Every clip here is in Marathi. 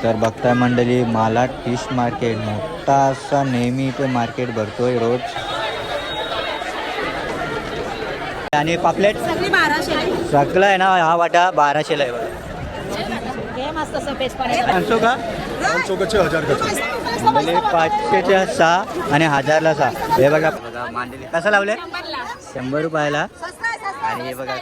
तर बघताय मंडळी, मालाड फिश मार्केट मोठा असा नेहमी इथे मार्केट भरतोय रोज. आणि पापलेट सगळी 1200 सगळं आहे ना, हा वाटा 1200ला आहे बघा. हे मस्त सफेद पाणी सांगतो का मंडळी, 500च्या 6 आणि 1000ला 6. हे बघा बघा मांडली कसं लावले 100 रुपयाला. आणि हे बघा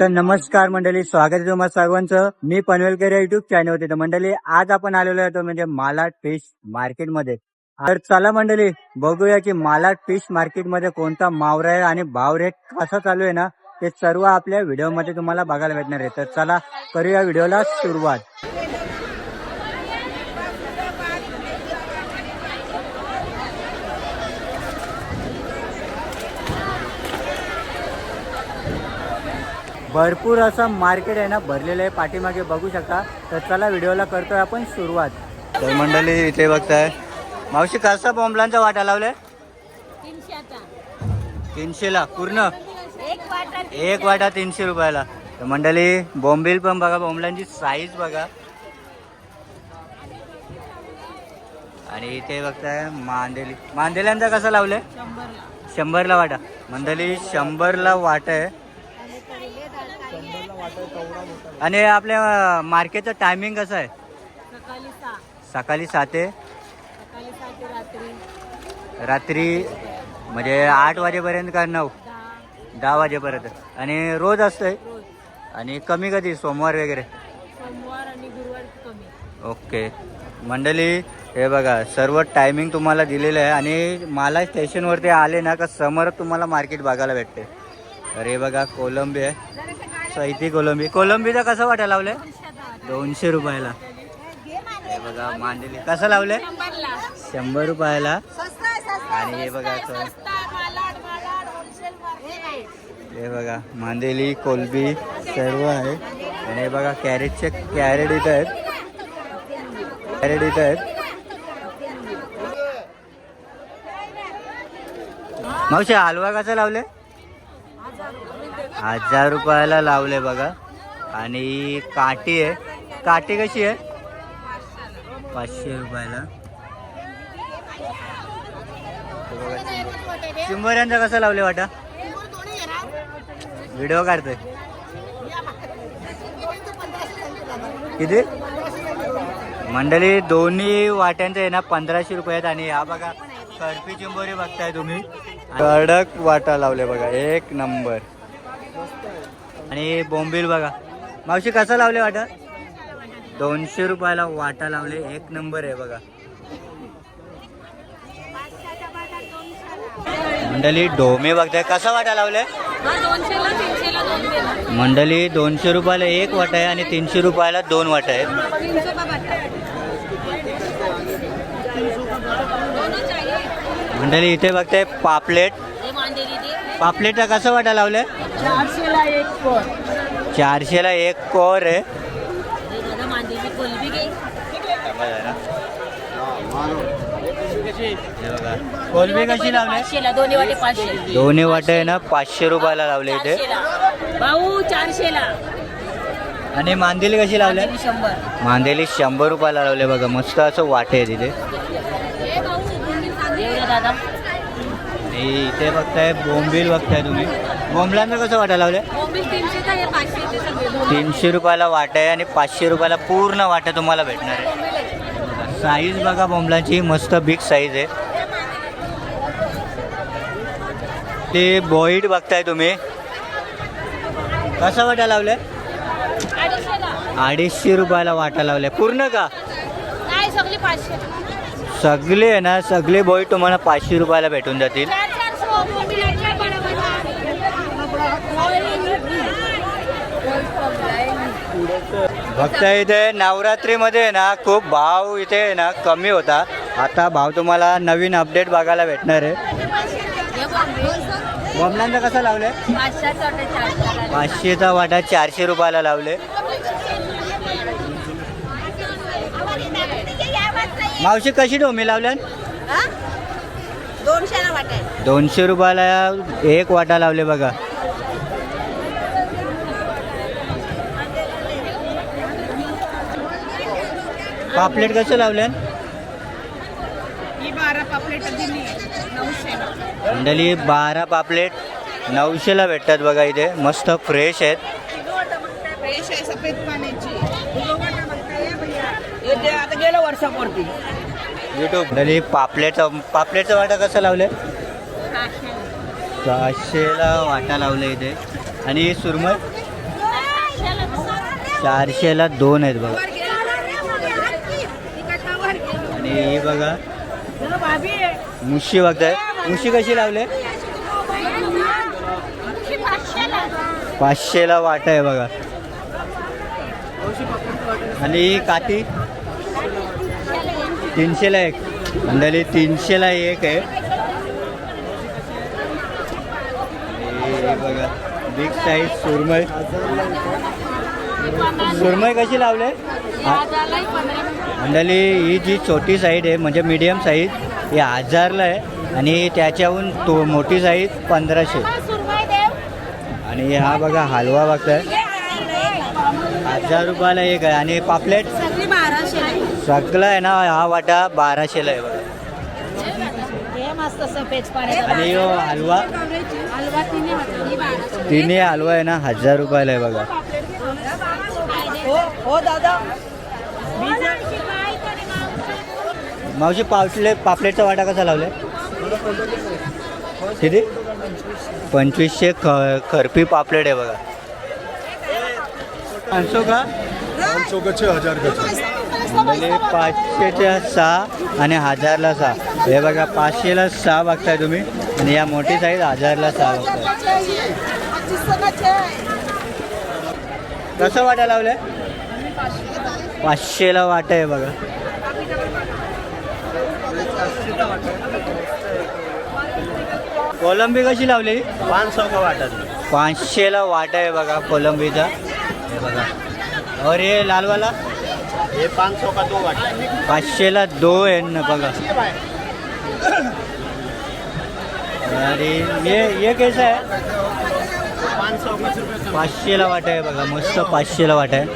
तर नमस्कार मंडळी, स्वागत आहे तुम्हाला सर्वांचं. मी पनवेलकर युट्यूब चॅनल होते. तर मंडळी आज आपण आलेलो होतो म्हणजे मालाड फिश मार्केट मध्ये. तर चला मंडळी बघूया की मालाड फिश मार्केट मध्ये कोणता मावरा आहे आणि भाव रेट कसा चालू आहे ना, ते सर्व आपल्या व्हिडिओ मध्ये तुम्हाला बघायला भेटणार आहे. तर चला करूया व्हिडिओला सुरुवात. भरपूर असं मार्केट आहे ना भरलेलं आहे, पाठीमागे बघू शकता. तर चला व्हिडिओला करतोय आपण सुरुवात. तर मंडळी इथे बघताय मावशी कसा बोंबलांचा वाटा लावलाय 300ला पूर्ण एक वाटा 300 रुपयाला. तर मंडळी बोंबील पण बघा, बोंबलांची साईज बघा. आणि इथे बघताय मांदेल्यांचा कसा लावलाय 100ला वाटा. मंडळी 100ला वाटा आहे. आणि आपल्या मार्केटचं टायमिंग कसं आहे सकाळी 7 ते रात्री म्हणजे 8 वाजेपर्यंत का 9-10 वाजेपर्यंत. आणि रोज असतंय. आणि कमी कधी सोमवार वगैरे सोमवार आणि गुरुवार कमी. ओके मंडळी हे बघा सर्व टायमिंग तुम्हाला दिलेलं आहे. आणि मला स्टेशनवरती आले ना का समोर तुम्हाला मार्केट बघायला भेटते. तर हे बघा कोलंबी आहे, सैती कोलंबीचा कसं वाटा लावलंय 200 रुपयाला. हे बघा मांदेली कसं लावलंय 100 रुपयाला. आणि हे बघा हे बघा मांदेली कोलंबी सर्व आहे. आणि हे बघा कॅरेट इथं आहेत. मावशी हलवा कसा लावले 1000 रुपयाला लावले बघा. आणि काठी आहे, काठी कशी आहे 500 रुपयाला. चिंबोऱ्यांचा कसं लावले वाटा, व्हिडिओ काढतोय किती मंडळी दोन्ही वाट्यांचं आहे ना 1500 रुपयात. आणि हा बघा कडपी चिंबोरी बघताय तुम्ही, कडक वाटा लावले बघा एक नंबर. आणि बोंबील बघा मावशी कसं लावले वाटा 200 रुपयाला वाटा लावले एक नंबर आहे बघा. मंडळी ढोमे बघताय कसा वाटा लावले मंडळी 200 रुपयाला एक वाटा आहे आणि 300 रुपयाला 2 वाटा आहेत. मंडळी इथे बघताय पापलेटचा कसा वाटा लावले 400ला एक कोर आहे. कोलबी कशी लावले दोन्ही वाटे आहे ना 500 रुपयाला लावले इथे भाऊ 400ला. आणि मांदेली कशी लावले मांदेली 100 रुपयाला लावले बघा. मस्त असं वाटे आहे तिथे. आणि इथे बघताय बोंबील बघताय तुम्ही, बोंबलांना कसं वाटा लावले 300 रुपयाला वाटा आहे आणि 500 रुपयाला पूर्ण वाटा तुम्हाला भेटणार आहे. साईज बघा बोंबलांची मस्त बिग साईज आहे. ते बॉईड बघताय तुम्ही कसा वाटा लावले 250 रुपयाला वाटा लावले पूर्ण का सगळे आहे ना, सगळे बॉईड तुम्हाला 500 रुपयाला भेटून जातील. बघताय इथे नवरात्रीमध्ये ना खूप भाव इथे ना कमी होता. आता भाव तुम्हाला नवीन अपडेट बघायला भेटणार आहे. बोंबलांचा कसा लावले 500चा वाटा 400 रुपयाला लावले. मावशी कशी ढोमी लावल्या 200ला वाटा आहे. 200 रुपयाला एक वाटा लावले बघा. पापलेट कसं लावले ही 12 पापलेट दिली 900. मंडळी 12 पापलेट 900ला भेटतात बघा. इथे मस्त फ्रेश आहेत. फ्रेश आहे सफेद पाण्याची. आता गेल्या वर्षावरती युट्यूब मंडळी पापलेटचा वाटा कसं लावले 600ला वाटा लावले इथे. आणि सुरमई 400ला 2 आहेत बघा. आणि हे बघा मुशी बघताय. मुशी कशी लावले 500ला वाटा आहे बघा. आणि काठी 300ला एक. मंडळी 300ला एक आहे. हे बघा बिग साईज सुरमई. सुरमई कशी लावले मंडळी ही जी छोटी साईज आहे म्हणजे मीडियम साईज ही 1000ला आहे. आणि त्याच्याहून तो मोठी साईज 1500. आणि हा बघा हलवा बघताय 1000 रुपयाला एक आहे. आणि पापलेट सगळं आहे ना हा वाटा 1200ला आहे बघा. आणि यो हलवा तिन्ही हलवा आहे ना 1000 रुपयाला आहे बघा. हो दादा मावशी पापलेटचा वाटा कसा लावलाय किती 2500 खरपी पापलेट आहे बघा. 500 का 500 का 6000 का म्हणजे 500च्या 6 आणि 1000ला 6. हे बघा 500ला 6 बघताय तुम्ही. आणि या मोठी साईज 1000ला 6 बघताय. कसं वाटा लावलंय 500ला वाटा आहे बघा. कोलंबी कशी लावली 500 का वाटा 500ला वाटा आहे बघा कोलंबीचा. हे बघा. और हे लालवाला ये 500 का 2 वाटा 500ला 2 आहे ना बघा. अरे ये कैसा आहे 500 का 500ला वाटा आहे बघा. मस्त 500ला वाटा आहे.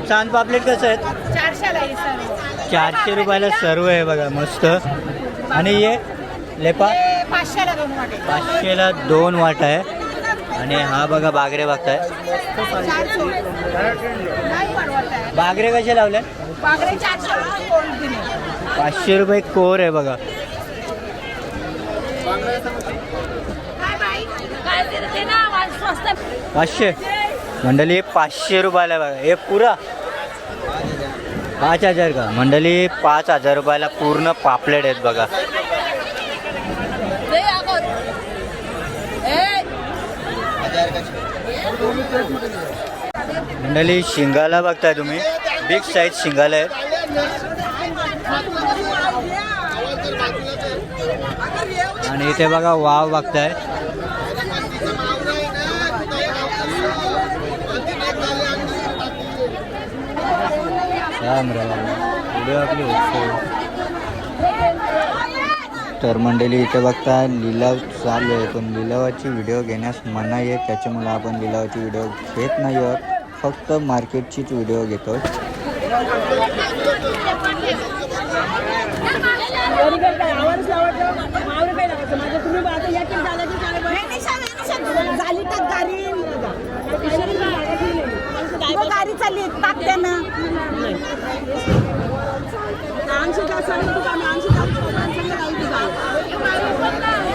चांद पापलेट कसं आहेत 400 रुपयाला सर्व आहे बघा मस्त. आणि ये लेपा 500ला 2 वाटा आहे. आणि हा बघा बागरे बघताय. बागरे कसे लावले 500 रुपये कोर आहे बघा. 500 मंडळी 500 रुपयाला बघा. हे पुरा 5000 का मंडळी 5000 रुपयाला पूर्ण पापलेट आहेत बघा. मंडळी शिंगाला बघताय तुम्ही बिग साईज शिंगाला आहेत. आणि इथे बघा वाव बघताय. व्हिडिओ आपली तर मंडळी इथे बघता लिलाव चालू आहे. पण लिलावाची व्हिडिओ घेण्यास मनाई आहे. त्याच्यामुळे आपण लिलावाची व्हिडिओ घेत नाही आहोत. फक्त मार्केटचीच व्हिडिओ घेतो. गाडी चालली टाकते ना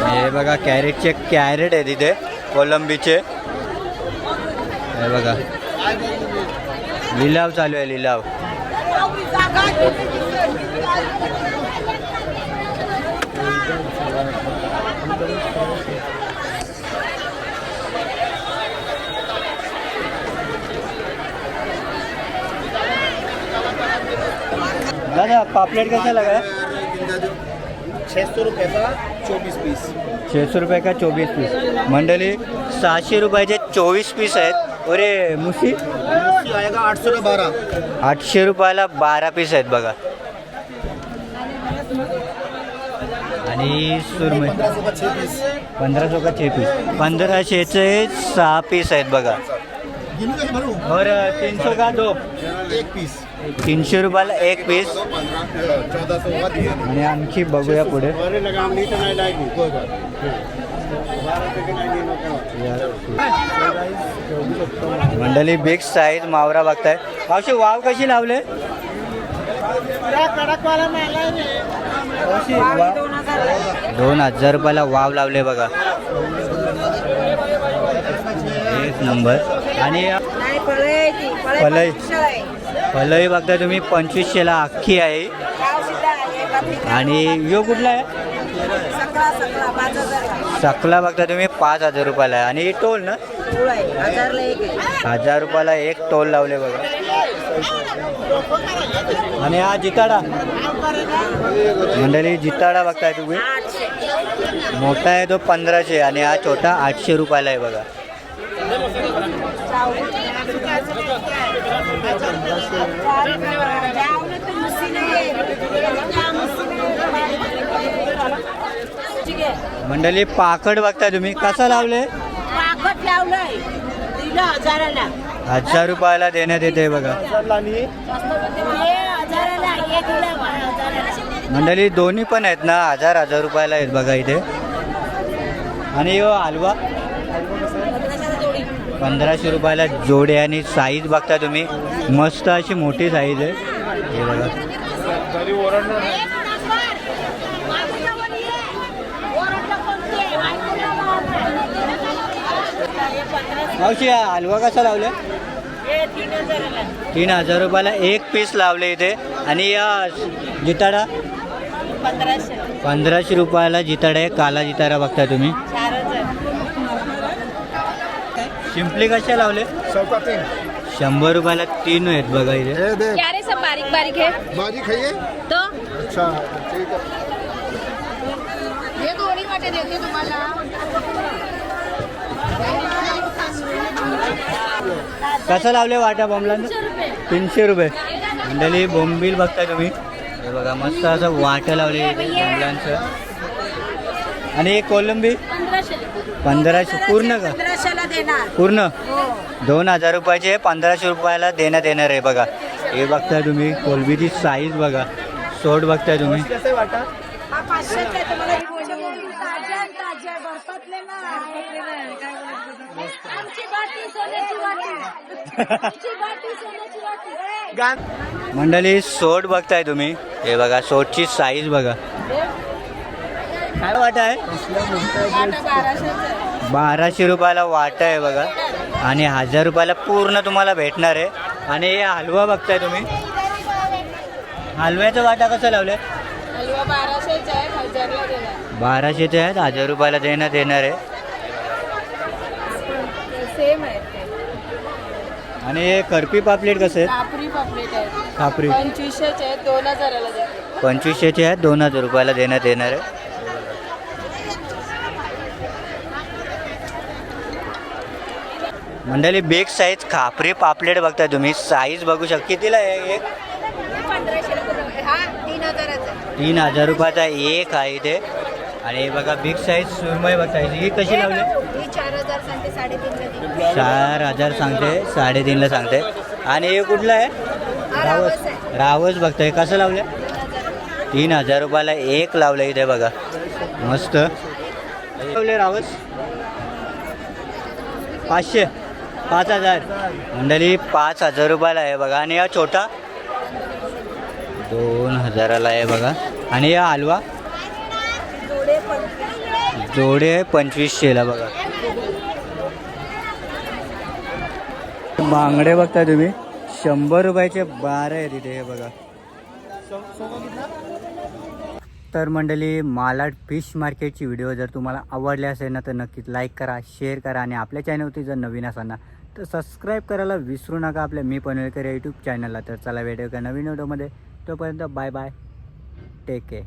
हे बघा कॅरेटचे कॅरेट आहे तिथे कोलंबीचे. हे बघा लिलाव चालू आहे लिलाव. दादा पापलेट कैसा लगा है 600 रुपये का 24 पीस 600 रुपये का 24 पीस. मंडळी 600 रुपयाचे 24 पीस आहेत. अरे मुशी आएगा 800 का 12 800 रुपयाला 12 पीस आहेत बघा. आणि सुरमई 1500 का 6 पीस 1500 का 6 पीस 1500चे 6 पीस आहेत बघा. और 300 का दो, एक पीस 300 रुपयाला एक पीस. 1400 होगा दिए. आणि आणखी बघूया पुढे. अरे लगाम नहीं तो नहीं लाएगी कोई बात नहीं. 12 रुपये की नहीं मंडळी बिग साईज मावरा बघताय. मावशी वाव कशी लावले? कडक वाला माल आहे. 2000 रुपयाला वाव लावले बघा. एक नंबर. आणि फलई फलई बघता तुम्ही 2500ला अख्खी आहे. आणि यो कुठला आहे? सकला बघता तुम्ही 5000 रुपयाला आहे. आणि टोल ना 1000 रुपयाला एक टोल लावले बघा. आणि हा जिताडा मंडळी जिताडा बघताय तुम्ही. मोठा आहे तो 1500 आणि हा छोटा 800 रुपयाला आहे बघा. मंडळी पाकड बघताय तुम्ही. कसं लावले? पाकट लावलंय दिलं 1000ला. 1000 रुपयाला देण्यात येते बघा. मंडळी दोन्ही पण आहेत ना 1000 रुपयाला आहेत बघा इथे. आणि यो हलवा 1500 रुपयाला जोडे. आणि साईज बघता तुम्ही मस्त अशी मोठी साईज आहे हे बघा. मावशी हा हलवा कसा लावला? 3000 रुपयाला एक पीस लावले इथे. आणि या जिताडा 1500 रुपयाला जिताडा आहे. काला जिताडा बघता तुम्ही. शिंपली कशा लावले? 100 रुपयाला 3 आहेत बघा इथे. क्या रे सब बारीक बारीक है भाजी खाइए. तो अच्छा ठीक है. हे दोन्ही वाटे देते तुम्हाला. कसं लावले वाटा बोंबला? 300 रुपये. मंडळी बोंबील बघताय तुम्ही. हे बघा मस्त असं वाटं लावले बोंबलांचं. आणि एक कोलंबी 1500 पूर्ण का? 1500ला देणार. पूर्ण 2000 रुपयाचे 1500 रुपयाला देण्यात येणार आहे बघा. हे बघताय तुम्ही कोलंबीची साईज बघा. सोड बघताय तुम्ही. हा 500चा आहे. तुम्हाला ही गोष्ट बोलली. ताज्या बर्फातले ना. आमची बाटी सोन्याची वाटी. आमची बाटी सोन्याची वाटी. मंडळी सोड बघताय तुम्ही. हे बघा सोडची साईज बघा. काय वाटा आहे? 1200 रुपयाला वाटा आहे बघा. आणि 1000 रुपयाला पूर्ण तुम्हाला भेटणार आहे. आणि हे हलवा बघताय तुम्ही. हलव्याचा वाटा कसं लावले? हलवा 1200चा आहे. 1000ला देणार. 1200चे आहेत. 1000 रुपयाला देण्यात येणार आहे. सेम आहे. आणि हे करपी पापलेट कसं आहे? कापरी पापलेट आहे. कापरी 2500चे आहे. 2000ला देते. 2500चे आहेत. 2000 रुपयाला देण्यात येणार आहे. मंडळी बिग साईज खापरी पापलेट बघताय तुम्ही. साईज बघू शकता. कितीला आहे एक? 1500 हा 3000चा आहे. 3000 रुपयाचा एक आहे इथे. आणि हे बघा बिग साईज सुरमई बघताय. ही कशी लावली? ही 4000 सांगते 3.5ला. 4000 सांगते 3.5ला सांगते. आणि हे कुठलं आहे? रावस. रावस बघताय. कसं लावलं? 3000 रुपयाला एक लावलं इथे बघा. मस्त लावले रावस. 500 5000 मंडळी 5000 रुपयाला आहे बघा. आणि हा छोटा 2000ला आहे बघा. आणि हा हलवा जोडे 2500ला बघा. बांगडे बघता तुम्ही. 100 रुपयाचे 12 आहे तिथे हे बघा. तर मंडळी मालाड फिश मार्केटची व्हिडिओ जर तुम्हाला आवडली असेल ना तर नक्कीच लाईक करा, शेअर करा. आणि आपल्या चॅनलवरती जर नवीन असाल ना तर सबस्क्राईब करायला विसरू नका आपल्या मी पनवेलकर यूट्यूब चॅनलला. तर चला भेटूया का नवीन व्हिडिओमध्ये. तोपर्यंत बाय बाय. Take care.